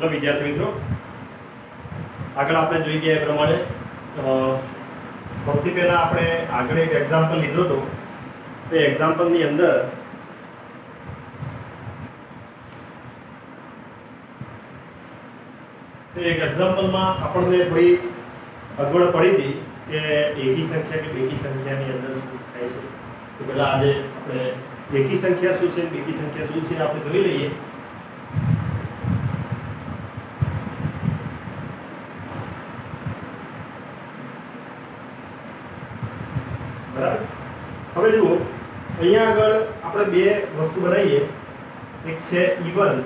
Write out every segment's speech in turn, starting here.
Hello વિદ્યાર્થી મિત્રો, આગળ આપણે જોઈ ગયા એ પ્રમાણે સૌથી પહેલા આપણે આગળ એક એક્ઝામ્પલ લીધો હતો. તે એક્ઝામ્પલની અંદર આપણને થોડી અગવડ પડી હતી કે એકી સંખ્યા કે બેકી સંખ્યાની અંદર શું થાય છે. તો પહેલા આજે આપણે એકી સંખ્યા શું છે, બેકી સંખ્યા શું છે આપણે જોઈ લઈએ. બરાબર. હવે જુઓ, અહીંયા આગળ આપણે બે વસ્તુ બનાવીએ. એક છે ઈવન,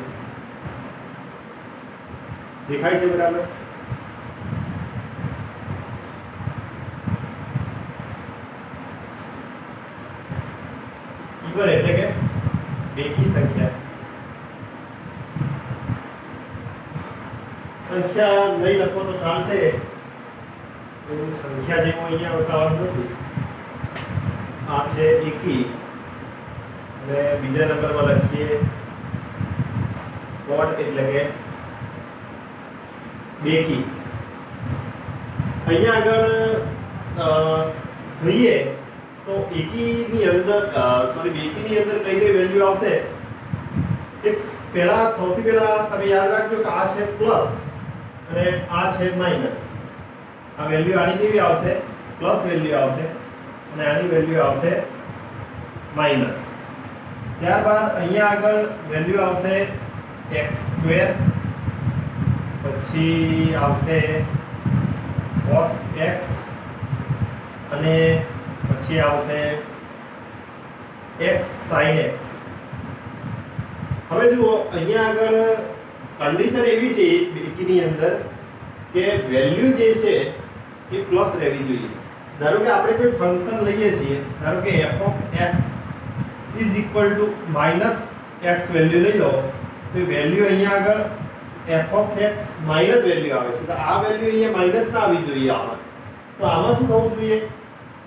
દેખાય છે બરાબર. ઈવન એટલે કે બેકી સંખ્યા. સંખ્યા નહીં લખો તો ચાલશે, એવું સંખ્યા જેવું અહીંયા બતાવવાનું નથી. આ છે એકી અને બીજા નંબરમાં લખીએ ઓડ એટલે કે બેકી. અહીંયા આગળ જોઈએ તો એકીની અંદર બેકીની અંદર કઈ કઈ વેલ્યુ આવશે. એક પહેલા સૌથી પહેલા તમે યાદ રાખજો કે આ છે પ્લસ અને આ છે માઈનસ. આ વેલ્યુ આની કેવી આવશે? પ્લસ વેલ્યુ આવશે અને આની વેલ્યુ આવશે માઈનસ. ત્યારબાદ અહીંયા આગળ વેલ્યુ આવશે x², પછી આવશે cos x અને પછી આવશે x sin x. હવે જુઓ, અહીંયા આગળ કન્ડિશન એવી છે બેકીની અંદર કે વેલ્યુ જે છે એ પ્લસ રહેવી જોઈએ. ધારો કે આપણે કોઈ ફંક્શન લઈએ છીએ, ધારો કે f of x is equal to minus x value લઈ લો, તો વેલ્યુ અહીંયા આગળ f of x minus value આવે છે. તો આ વેલ્યુ અહીંયા માઈનસ ના આવી જોઈએ આમાં. તો આમાં શું થવું જોઈએ?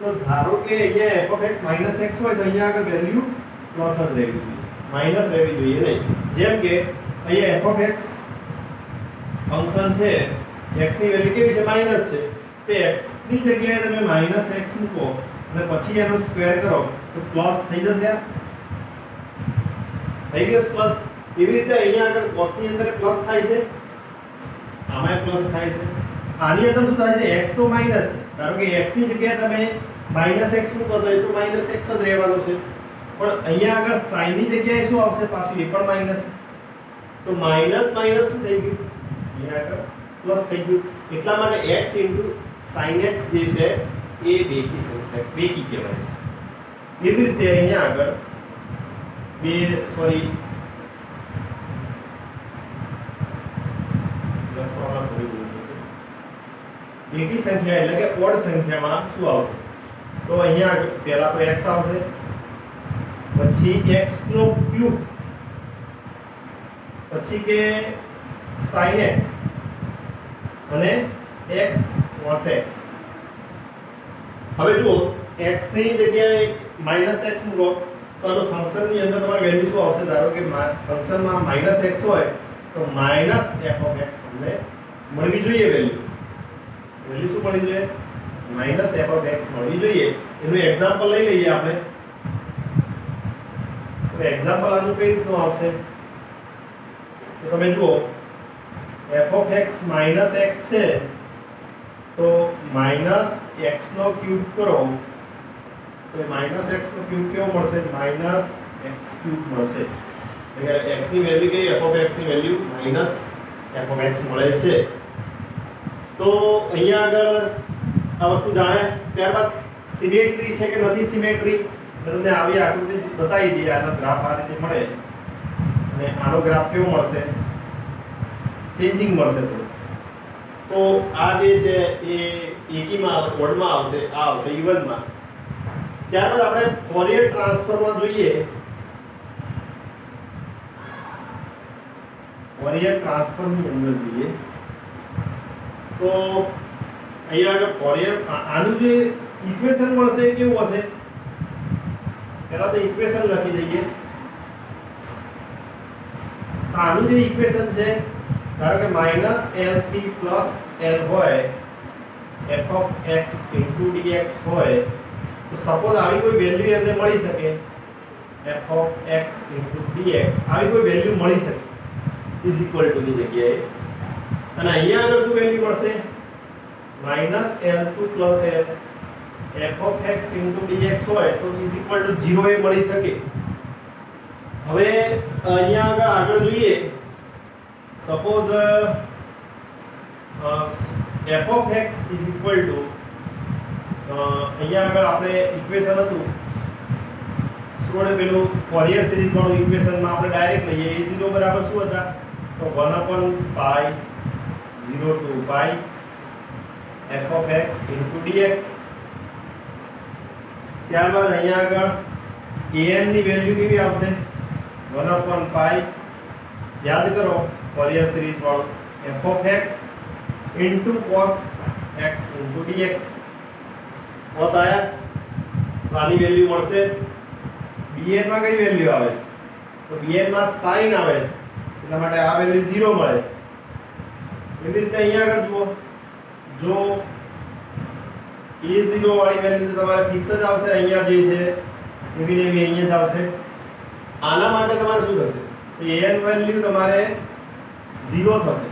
તો ધારો કે અહીંયા f of x minus x હોય તો અહીંયા આગળ વેલ્યુ પ્લસ જ રહેવી જોઈએ, માઈનસ રહેવી જોઈએ નહીં. જેમ કે અહીંયા f of x ફંક્શન છે, x ની વેલ્યુ કેવી છે? માઈનસ છે. તે x ની જગ્યાએ તમે માઈનસ x મૂકો અને પછી એનો સ્ક્વેર કરો તો પ્લસ થઈ જશે. થઈ ગયો પ્લસ. એવી રીતે અહીંયા આગળ cos ની અંદર પ્લસ થાય છે, આમાં પ્લસ થાય છે. આની અંદર શું થાય છે? x તો માઈનસ છે. ધારો કે x ની જગ્યાએ તમે માઈનસ x મૂકો તો એ તો માઈનસ x જ રહેવાનો છે. પણ અહીંયા આગળ sin ની જગ્યાએ શું આવશે? પાછું એ પણ માઈનસ. તો માઈનસ માઈનસ શું થઈ ગયું? અહીંયા આગળ પ્લસ થઈ ગયું. એટલા માટે x sin x જે છે એ બેકી સંખ્યા, બેકી કહેવાય છે. એવી રીતે અહીંયા આગળ બેકી સંખ્યા એટલે કે ઓડ સંખ્યામાં શું આવશે? તો અહીંયા પહેલા તો x આવશે, પછી x નો ક્યુબ, પછી કે sin x અને x cos x. હવે જુઓ, x ની જગ્યાએ માઈનસ x મૂકો તો ફંક્શનની અંદર તમારી વેલ્યુ શું આવશે? ધારો કે ફંક્શનમાં માઈનસ x હોય તો માઈનસ f of x તમને મળવી જોઈએ. વેલ્યુ શું મળવી જોઈએ? માઈનસ f of x મળવી જોઈએ. એનું એક્ઝામ્પલ લઈ લઈએ આપણે. તો એક્ઝામ્પલ આનું કઈ રીતનું આવશે? તો તમે જુઓ, f of x minus x છે તો માઈનસ x નો ક્યુબ કરો તો માઈનસ x નો ક્યુબ કેવો મળશે? માઈનસ x³ મળશે. એટલે x ની વેલ્યુ કે f of x ની value minus f of x મળે છે. તો અહીંયા આગળ આ વસ્તુ જાણે. ત્યારબાદ સિમેટ્રી છે કે નથી સિમેટ્રી, તમને આવી આકૃતિ બતાવી દઈએ. આનો ગ્રાફ આ રીતે મળે અને આનો ગ્રાફ કેવો મળશે? ચેન્જિંગ મળશે. તો આ જે છે એ એકીમાં ઓડમાં આવશે, આ આવશે ઇવનમાં. ત્યારબાદ આપણે ફોરિયર ટ્રાન્સફોર્મમાં જોઈએ. ફોરિયર ટ્રાન્સફોર્મની અંદર જોઈએ તો અહીંયા આગળ ફોરિયર આનું જે ઇક્વેશન મળશે એ કેવું હશે? પહેલા તો ઇક્વેશન લખી દઈએ. આનું જે ઇક્વેશન છે ધારો કે -l થી +l હોય f of x into dx હોય તો સપોઝ આવી કોઈ વેલ્યુ એમને મળી શકે f of x into dx આવી કોઈ વેલ્યુ મળી શકે ઇઝ ઇક્વલ ટુ ની જગ્યાએ અને અહીંયા આગળ શું વેલ્યુ મળશે -l2 +l f of x into dx હોય તો ઇઝ ઇક્વલ ટુ 0 એ મળી શકે। હવે અહીંયા આગળ જોઈએ suppose f of x is equal to અહીંયા આગળ આપણે ઇક્વેશન હતું સ્ટુડન્ટ પેલું ફોરિયર સિરીઝ વાળું ઇક્વેશન માં આપણે ડાયરેક્ટ લઈએ a0 બરાબર શું હતા તો 1/π 0 to π f of x into dx। ત્યારબાદ અહીંયા આગળ an ની વેલ્યુ કેવી આવશે 1/π યાદ કરો ફોરિયર સિરીઝ વાળું f of x into cos x into dx cos આયા તો આની વેલ્યુ મળશે bn માં કઈ વેલ્યુ આવે તો bn માં sin આવે એટલા માટે આ વેલ્યુ 0 મળે। એવી રીતે અહીંયા આગળ જુઓ જો a0 વાળી વેલ્યુ તો તમારે ફિક્સ જ આવશે અહીંયા જે છે એવી ને એવી અહીંયા જ આવશે। આના માટે તમારે શું થશે an વેલ્યુ તમારે 0 થશે।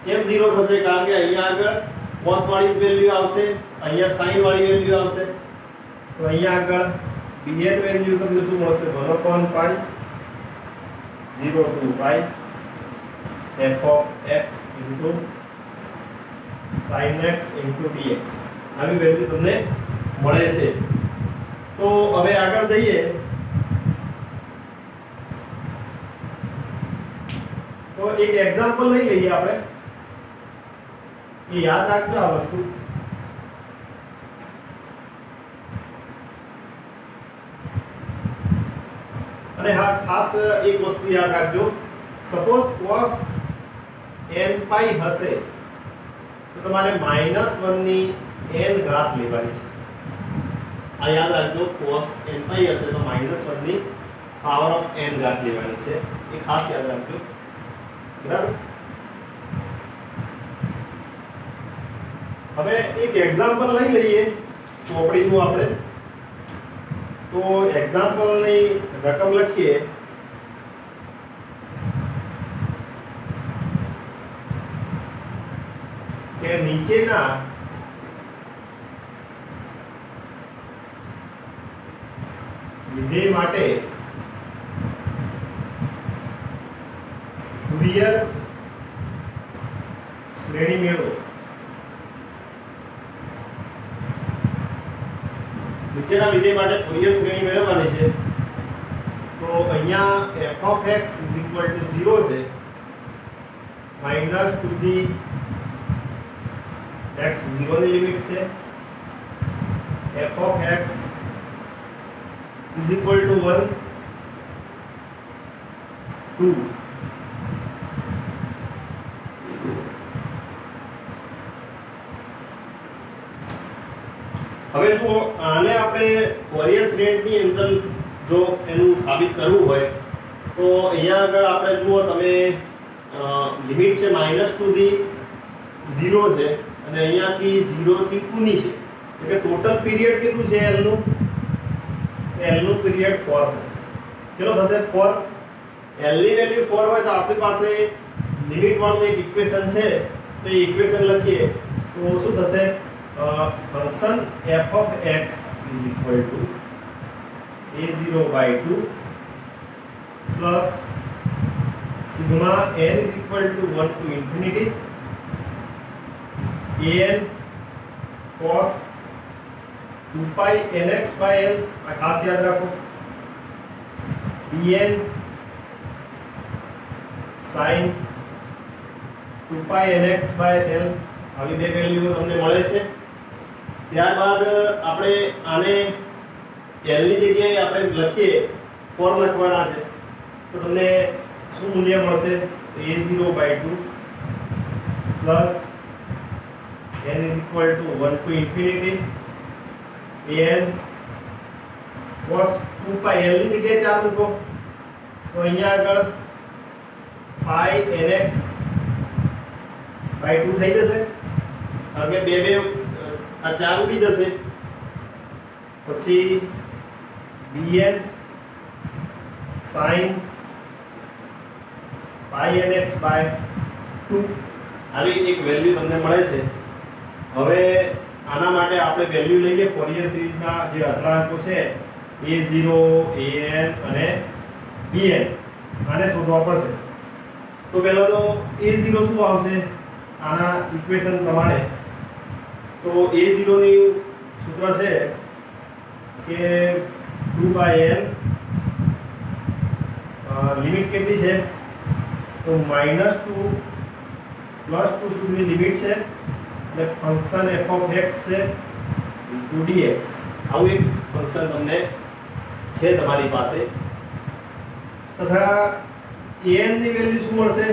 કેમ 0 થશે કારણ કે અહીંયા આગળ cos વાળી વેલ્યુ આવશે અહીંયા sin વાળી વેલ્યુ આવશે તો અહીંયા આગળ bn વેલ્યુ તમને શું મળશે 1/π 0 to π f of x into sin x into dx આવી વેલ્યુ તમને મળે છે। તો હવે આગળ જઈએ તો એક એક્ઝામ્પલ લઈ લઈએ આપણે ये याद रखो आ वस्तु અને હા ખાસ એક વસ્તુ યાદ રાખજો સપોઝ cos n π હશે તો તમારે -1 ની n ઘાત લેવાની છે આ યાદ રાખજો cos n π હશે તો -1 ની પાવર ઓફ n ઘાત લેવાની છે એ ખાસ યાદ રાખજો બરાબર। હવે એક એક્ઝામ્પલ લઈ લઈએ ચોપડીનું આપણે તો એક્ઝામ્પલની રકમ લખીએ કે નીચેના વિધેય માટે ફુરિયર શ્રેણી મેળવો। નીચેના વિધેય માટે ફુરિયર શ્રેણી મેળવવાની છે તો અહીંયા f of x = 0 છે માઈનસ ટુ ધી x 0 ની લિમિટ છે f of x = 1 2 હવે જો આને આપણે ફોરિયર શ્રેણીની અંદર જો એનું સાબિત કરવું હોય તો અહીંયા આગળ આપણે જુઓ તમે લિમિટ છે -2 થી 0 છે અને અહીંયાથી 0 થી 2 ની છે એટલે ટોટલ પીરિયડ કેટલું છે l નું પીરિયડ 4 થશે। કેટલો થશે 4 l ની વેલ્યુ 4 હોય તો આપણી પાસે લિમિટ વાળું એક ઇક્વેશન છે તો એ ઇક્વેશન લખીએ તો શું થશે function f of x is equal to a0/2 plus sigma n is equal to 1 to infinity an cos 2pi nx by l આ ખાસ યાદ રાખો dn sin 2pi nx by l આવી બે વેલ્યુ તમને મળે છે। ત્યારબાદ આપણે આને l ની જગ્યાએ આપણે લખીએ 4 લખવાના છે તો તમને શું મૂલ્ય મળશે a0/2 plus n is equal to 1 to infinity an cos 2pi l ની જગ્યાએ 4 મૂકો તો અહીંયા આગળ pi nx બાય 2 થઈ જશે, કારણ કે બે આ 4 ઉડી જશે, પછી bn sin pi nx by 2 આવી એક વેલ્યુ તમને મળે છે. હવે આના માટે આપણે વેલ્યુ લઈએ ફોરિયર સિરીઝના જે અચળાંકો છે a0 an અને bn, આને શોધવા પડશે. તો પહેલા તો a0 શું આવશે આના ઇક્વેશન પ્રમાણે? તો a0 ની સૂત્ર છે કે 2/l લિમિટ કેટલી છે? તો -2 +2 સુધીની લિમિટ છે, એટલે ફંક્શન f ઓફ x છે dx. આવું એક ફંક્શન તમને છે તમારી પાસે. તથા an ની વેલ્યુ શું મળશે?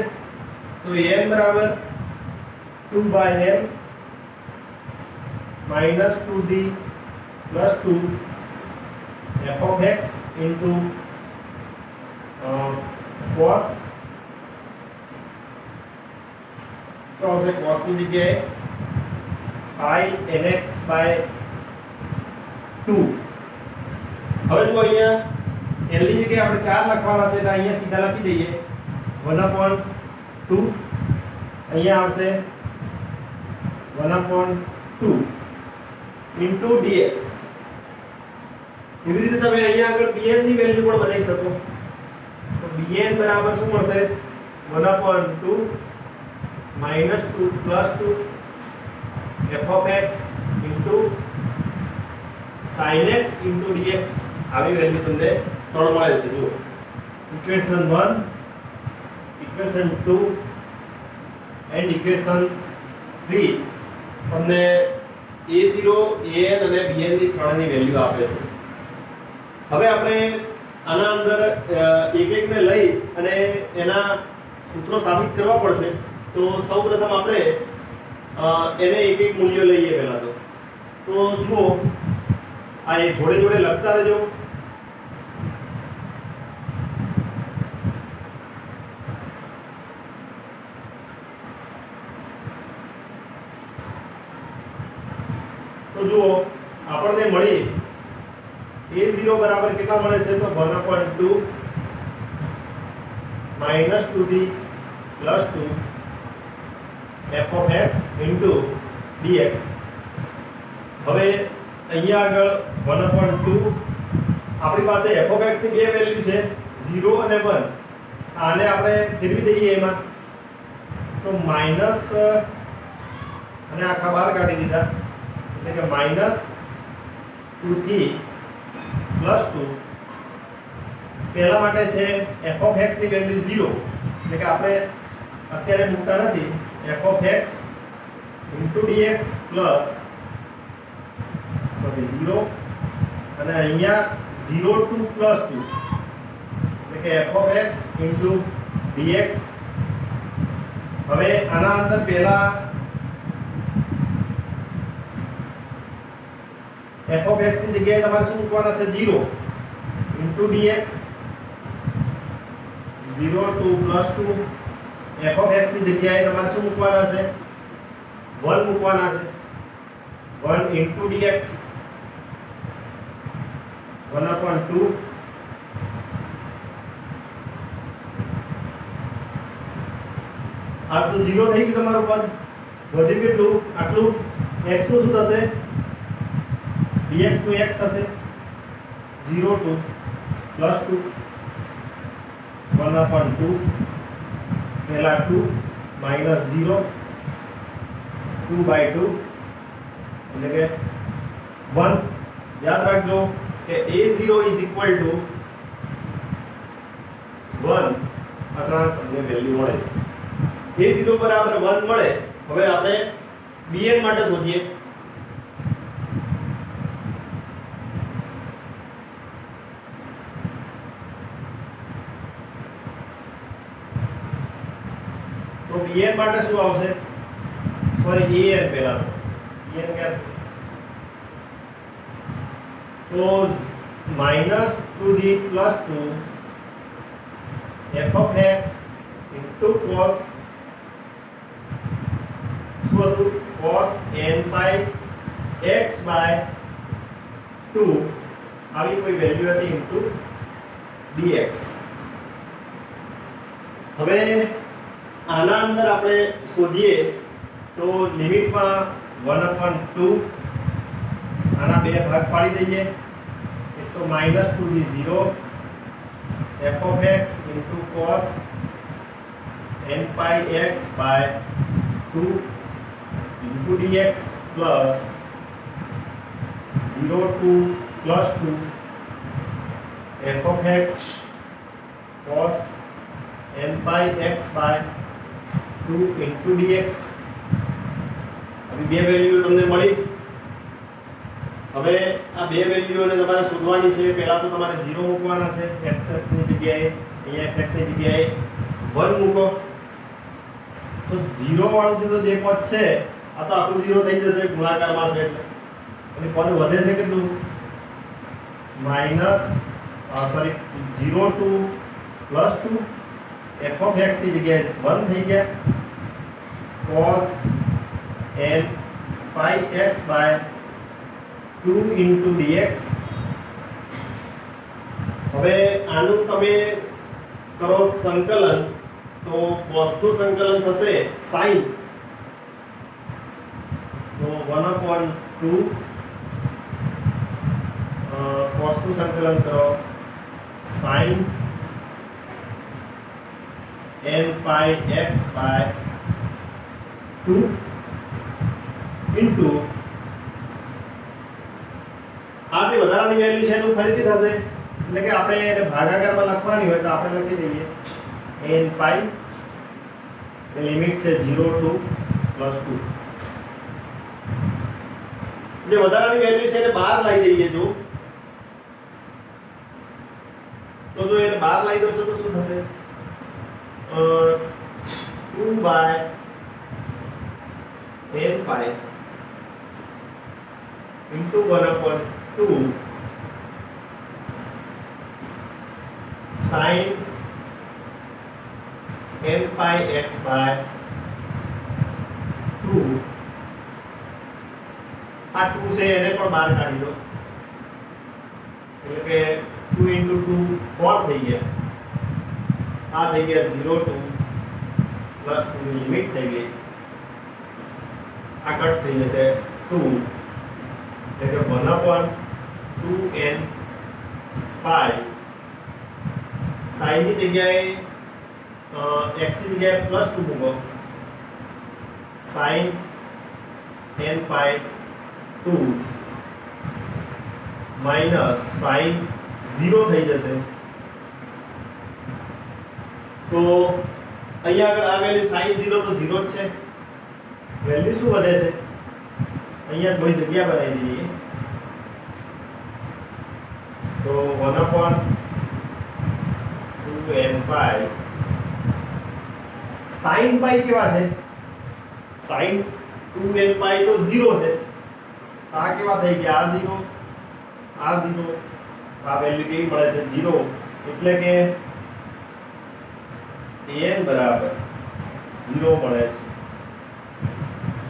તો an બરાબર 2/l -2d + 2 f of x into cos, તો આવશે cos ની જગ્યાએ pi nx by 2. હવે જો અહીંયા l ની જગ્યાએ આપણે 4 લખવાના છે, એટલે અહીંયા સીધા લખી દઈએ 1/2. અહીંયા આવશે 1/2 into dx. એવી રીતે તમે અહીંયા આગળ bn ની વેલ્યુ પણ બનાવી શકો. તો bn બરાબર શું મળશે? 1/2 -2 + 2 f of x into sin x into dx. આવી વેલ્યુ તમને ત્રણ મળે છે. જુઓ, ઇક્વેશન 1, ઇક્વેશન 2 એન્ડ ઇક્વેશન 3 તમને a0 an અને bn ની ત્રણની વેલ્યુ આપે છે. હવે આપણે આના અંદર એક એકને લઈ અને એના સૂત્રો સાબિત કરવા પડશે. તો સૌપ્રથમ આપણે એને એક એક મૂલ્ય લઈએ પહેલા તો જુઓ, આ એક જોડે જોડે લખતા રહેજો. તો જુઓ, આપણને મળી a0 બરાબર કેટલા મળે છે? તો 1/2 -2d + 2 f of x into dx. હવે અહીંયા આગળ 1/2 આપણી પાસે f of x ની બે વેલ્યુ છે 0 અને 1. આને આપણે ફેરવી દઈએ એમાં, તો માઈનસ અને આખા બહાર કાઢી દીધા, એટલે કે -2 થી +2. પહેલા માટે છે f of x ની વેલ્યુ 0, એટલે કે આપણે અત્યારે મૂકતા નથી. f of x into dx plus 0 અને અહીંયા 0 to +2, એટલે કે f of x into dx. હવે આના અંદર પહેલા f of x ની જગ્યાએ તમારે શું મૂકવાના છે? 0 into dx, 0 to +2. f of x ની જગ્યાએ તમારે શું મૂકવાના છે? 1 મૂકવાના છે. 1 into dx, 1/2. આ તો 0 થઈ ગયું તમારું પદ. વધ્યું કેટલું? આટલું. x નું શું થશે? dx નું x થશે 0 to +2 1/2 પહેલા 2 -0 2/2 એટલે કે 1. યાદ રાખજો કે a0 = 1 અચળાંક તમને વેલ્યુ મળે છે. a0 બરાબર 1 મળે. હવે આપણે bn માટે શોધીએ. તો bn માટે શું આવશે? સોરી, an પહેલા તો an ક્યાં? તો -2d + 2 f of x into cos શું હતું cos n pi x by 2 આવી કોઈ વેલ્યુ હતી ઇન્ટુ dx. હવે આના અંદર આપણે શોધીએ તો લિમિટમાં 1/2 આના બે ભાગ પાડી દઈએ. એક તો -2 થી 0 f of x into cos n pi x by 2 into dx plus 0 to plus 2 f of x cos n pi x by 2 into dx. अभी બે વેલ્યુ તમને મળી. હવે આ બે વેલ્યુઓને તમારે શોધવાની છે. પહેલા તો તમારે 0 મૂકવાના છે x ની જગ્યાએ, અહીંયા x ની જગ્યાએ 1 મૂકો તો 0 વાળું તો જે પદ છે આ તો આખું 0 થઈ જશે ગુણાકારમાં છે એટલે. અને પદ વધે છે કેટલું 0 to +2 f of x ની જગ્યાએ 1 થઈ ગયા cos n pi x by 2 into dx. હવે આનું તમે કરો સંકલન તો cos નું સંકલન થશે sin તો 1/2 cos નું સંકલન કરો sin n pi x by 2 into આ જે વધારાની વેલ્યુ છે એનું ફરીથી થશે એટલે કે આપણે એને ભાગાકારમાં લખવાની હોય તો આપણે લખી દઈએ n pi એ લિમિટ છે 0 to +2. જે વધારાની વેલ્યુ છે એને બહાર લાવી દઈએ જો એને બહાર લાવી દો તો શું થશે 2 by n pi into 1/2 sin n pi x by 2 આ 2 છે એને પણ બહાર કાઢી દો એટલે કે 2 into 2 4 થઈ ગયા. આ થઈ ગયા 0 to +2 ની લિમિટ થઈ ગઈ. આ કટ થઈ જશે 2 એટલે કે 1/2n pi sin ની જગ્યાએ x ની જગ્યાએ +2 મૂકો sin n pi 2 minus sin 0 થઈ જશે. તો અહીંયા આગળ આ વેલ્યુ sin 0 તો 0 જ છે. વેલ્યુ શું વધે છે અહીંયા થોડી જગ્યા બનાવી દઈએ તો 1/2n pi sin pi કેવા છે sin 2n pi તો 0 છે. આ કેવા થઈ ગયા આ 0 આ 0 આ વેલ્યુ કેવી મળે છે 0 એટલે કે n બરાબર 0 મળે છે.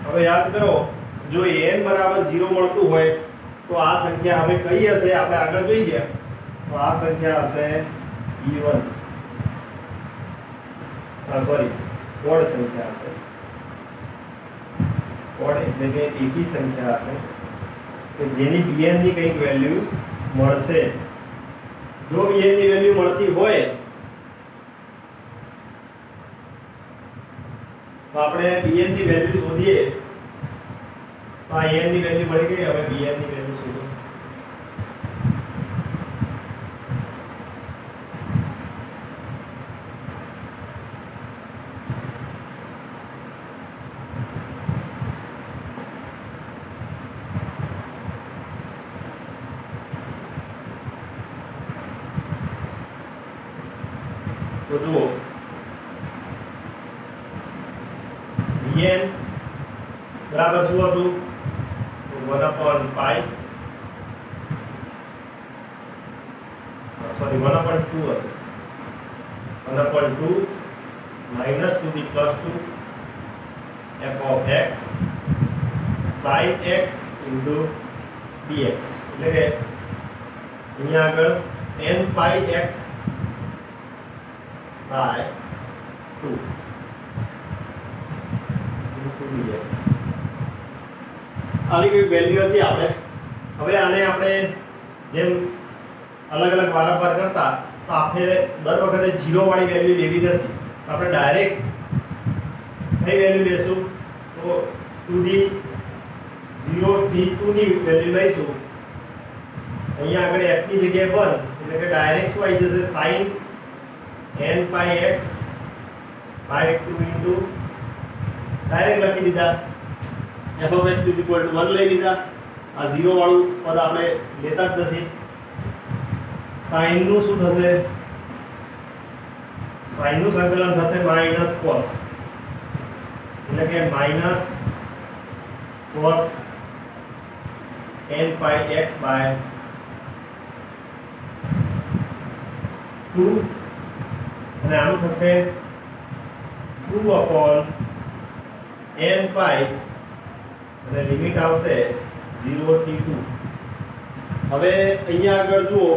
હવે યાદ કરો જો n બરાબર 0 મળતું હોય તો આ સંખ્યા હવે કઈ હશે આપણે આગળ જોઈ ગયા તો આ સંખ્યા હશે e1 સોરી ઓડ સંખ્યા હશે. ઓડ એટલે કે એકી સંખ્યા હશે કે જેની bn ની કંઈક વેલ્યુ મળશે. જો bn ની વેલ્યુ મળતી હોય તો આપણે bn ની વેલ્યુ શોધીએ તો આ n ની વેલ્યુ મળી ગઈ. હવે bn ની વેલ્યુ શોધો. તો જુઓ bn બરાબર શું હતું 1/pi સોરી 1/2 હતું 1/2 -2 થી +2 f of x sin x into dx એટલે કે અહીંયા આગળ n pi x by 2 into dx આવી કોઈ વેલ્યુ હતી આપણે હવે આને આપણે જેમ અલગ અલગ વારંવાર કરતા તો આપણે દર વખતે 0 વાળી વેલ્યુ લેવી નથી આપણે ડાયરેક્ટ કઈ વેલ્યુ લેશું તો 2d 0 થી 2 ની વેલ્યુ લઈશું અહીંયા આગળ f ની જગ્યાએ 1 એટલે કે ડાયરેક્ટ શું આવી જશે sin n pi x by 2 into direct લખી દીધા f of x is equal to 1 લઈ લીધા આ 0 વાળું પદ આપણે લેતા જ નથી sin નું શું થશે sin નું સંકલન થશે માઈનસ cos એટલે કે minus cos n pi x by 2 અને આનું થશે 2 upon n pi અને લિમિટ આવશે 0 થી 2 હવે અહીંયા આગળ જુઓ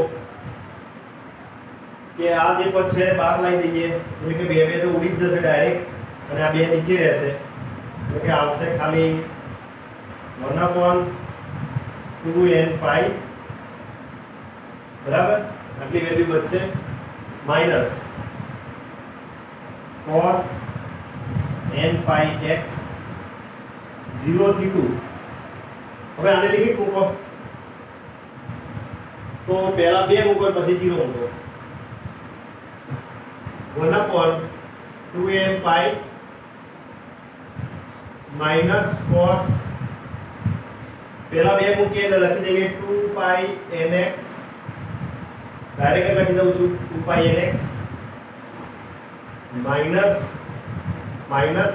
કે આ જે પદ છે બહાર લાવી દઈએ એટલે કે બે તો ઉડી જ જશે ડાયરેક્ટ અને આ બે નીચે રહેશે એટલે કે આવશે ખાલી 1 upon 2n pi બરાબર આટલી વેલ્યુ બચશે minus cos n pi x 0 થી 2 હવે આને લિમિટ મૂકો તો પહેલા 2 મૂકો પછી 0 મૂકો 1 upon 2n pi minus cos પહેલા 2 મૂકીએ એટલે લખી દઈએ 2 pi nx ડાયરેક્ટ લખી દઉં છું 2 pi nx માઈનસ માઈનસ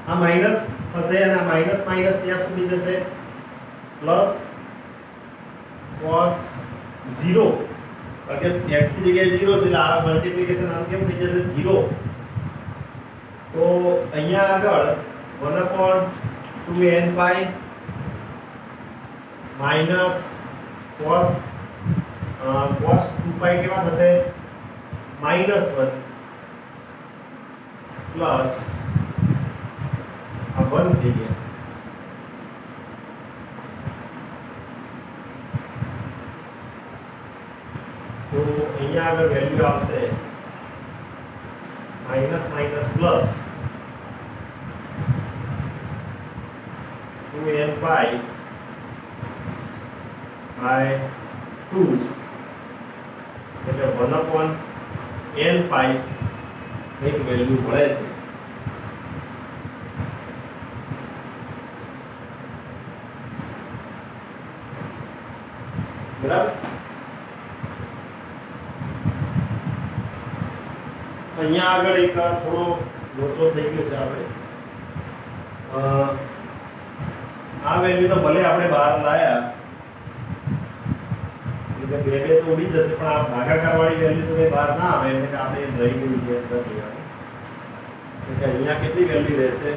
આ માઈનસ થશે અને આ માઈનસ માઈનસ ત્યાં સુધી જશે પ્લસ cos 0 કારણ કે x ની જગ્યાએ 0 છે એટલે આ મલ્ટીપ્લિકેશન આમ કેમ થઈ જશે 0 તો અહીંયા આગળ 1 upon 2n pi minus cos 2 pi કેવા થશે -1 પ્લસ આ 1 થઈ ગયા તો અહીંયા આગળ વેલ્યુ આવશે minus minus plus 2n pi by 2 એટલે 1 upon n pi એક વેલ્યુ મળે છે બરાબર અહીંયા આગળ એક થોડો લોચો થઈ ગયો છે આપણે આ વેલ્યુ તો ભલે આપણે બહાર લાયા એટલે બે તો ઉડી જશે પણ આ ભાગાકાર વાળી વેલ્યુ તો બહાર ના આવે એટલે કે આપણે રહી ગયું છે અંદર લેવાનું એટલે અહીંયા કેટલી વેલ્યુ રહેશે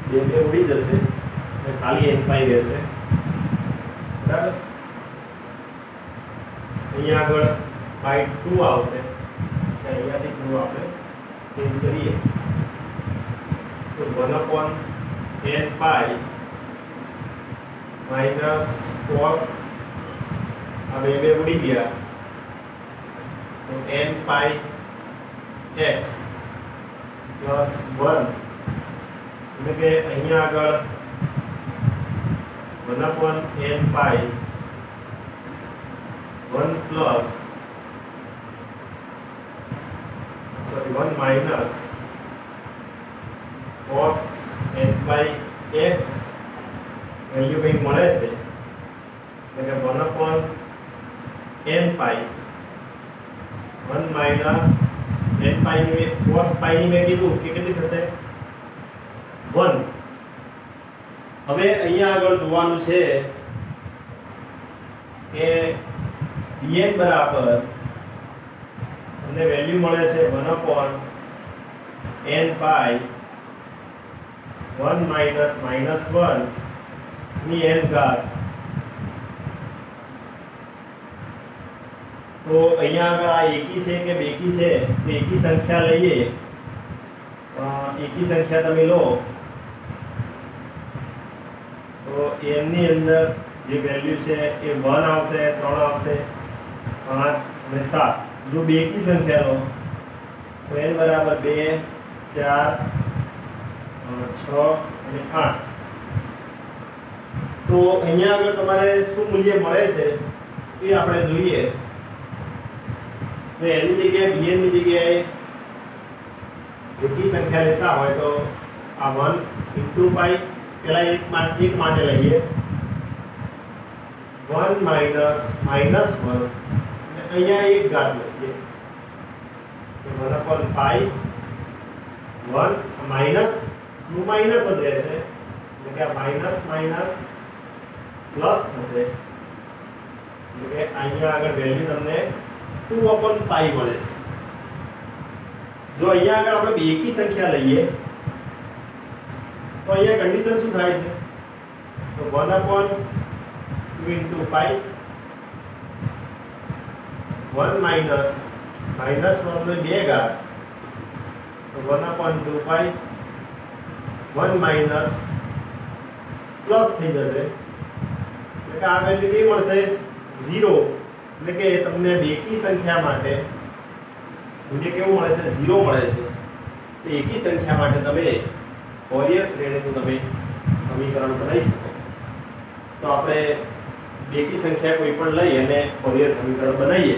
બે ઉડી જશે એટલે ખાલી n pi રહેશે બરાબર અહીંયા આગળ by 2 આવશે અહીંયાથી થોડું આપણે ચેન્જ કરીએ તો 1 upon n pi minus cos આ બે ઉડી ગયા તો n pi x plus 1 એટલે કે અહીંયા આગળ 1 upon n pi 1 plus 1 minus cos n by x value કંઈક મળે છે એટલે કે 1 upon n pi 1 minus n pi ની cos pi ની મેં કીધું કે કેટલી થશે 1 હવે અહીંયા આગળ જોવાનું છે કે dn બરાબર અને વેલ્યુ મળે છે 1 upon n pi 1 minus minus 1 ની n ઘાત. તો અહીંયા આગળ આ એકી છે કે બેકી છે, તો એકી સંખ્યા લઈએ. એકી સંખ્યા તમે લો તો n ની અંદર જે વેલ્યુ છે એ 1 આવશે, 3 આવશે, 5 અને 7. જો બેકી સંખ્યા લો તો n બરાબર 2, 4, 6 અને 8. તો અહીંયા આગળ તમારે શું મૂલ્ય મળે છે એ આપણે જોઈએ. તો એની જગ્યાએ bn ની જગ્યાએ એકી સંખ્યા લેતા હોય તો આ 1 * પાઈ પેલા એક માટે લઈએ. 1 માઇનસ માઇનસ 1 અને અહીંયા એક ઘાત લખીએ તો 1 પાઈ 1 માઇનસ નું માઇનસ જ રહેશે એટલે કે આ માઇનસ માઇનસ પ્લસ થશે એટલે કે અહીંયા આગળ વેલ્યુ તમને 2 પાઈ મળે છે. જો અહીંયા આગળ આપણે બેકી સંખ્યા લઈએ તો અહીંયા કન્ડિશન શું થાય છે? તો 1/2 * પાઈ 1 માઇનસ માઇનસ 1 નો 2 ઘાત તો 1/2 પાઈ 1 માઇનસ પ્લસ થઈ જશે એટલે કે આ વેલ્યુ કેવી મળશે? 0. એટલે કે તમને બેકી સંખ્યા માટે મૂલ્ય કેવું મળે છે? 0 મળે છે. તો એકી સંખ્યા માટે તમે ફોરિયર શ્રેણીનું તમે સમીકરણ બનાવી શકો. તો આપણે બેકી સંખ્યા કોઈ પણ લઈ અને ફોરિયર સમીકરણ બનાવીએ